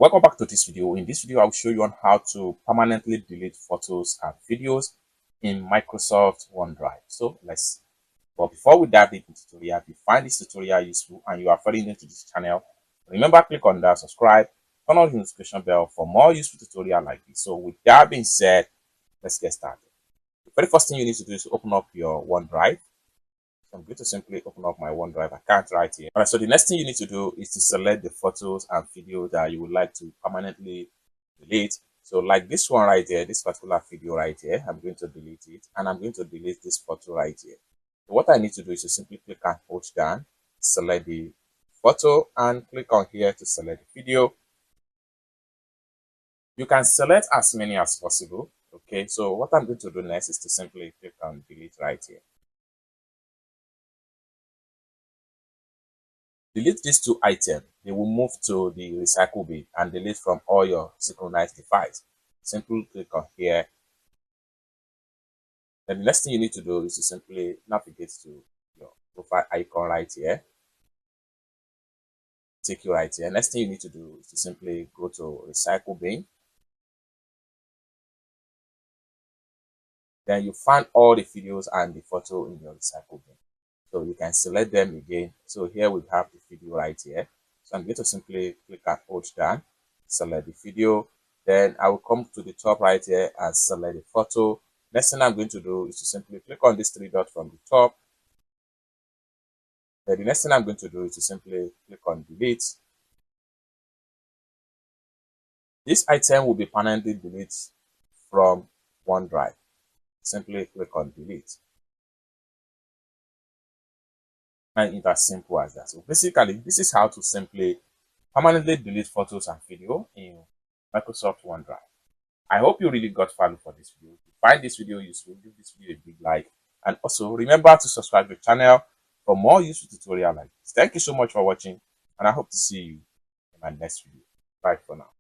Welcome back to this video. In this video, I will show you on how to permanently delete photos and videos in Microsoft OneDrive. But before we dive into the tutorial, if you find this tutorial useful and you are very new to this channel, remember click on that subscribe, turn on the notification bell for more useful tutorial like this. So with that being said, let's get started. The very first thing you need to do is to open up your OneDrive. I'm going to simply open up my OneDrive account right here. All right, so the next thing you need to do is to select the photos and video that you would like to permanently delete. So like this one right here, this particular video right here, I'm going to delete it, and I'm going to delete this photo right here. So what I need to do is to simply click and hold down, select the photo, and click on here to select the video. You can select as many as possible. Okay, so what I'm going to do next is to simply click on delete right here. Delete these two items. They will move to the recycle bin and delete from all your synchronized devices. Simply click on here. Then the next thing you need to do is to simply navigate to your profile icon right here. Take you right here. Next thing you need to do is to simply go to recycle bin. Then you find all the videos and the photo in your recycle bin. So you can select them again. So here we have the video right here. So I'm going to simply click and hold down, select the video. Then I will come to the top right here and select the photo. Next thing I'm going to do is to simply click on this three dots from the top. Then the next thing I'm going to do is to simply click on delete. This item will be permanently deleted from OneDrive. Simply click on delete. And it's as simple as that. So basically, this is how to simply permanently delete photos and video in Microsoft OneDrive. I hope you really got value for this video. If you find this video useful, give this video a big like. And also remember to subscribe to the channel for more useful tutorials like this. Thank you so much for watching, and I hope to see you in my next video. Bye for now.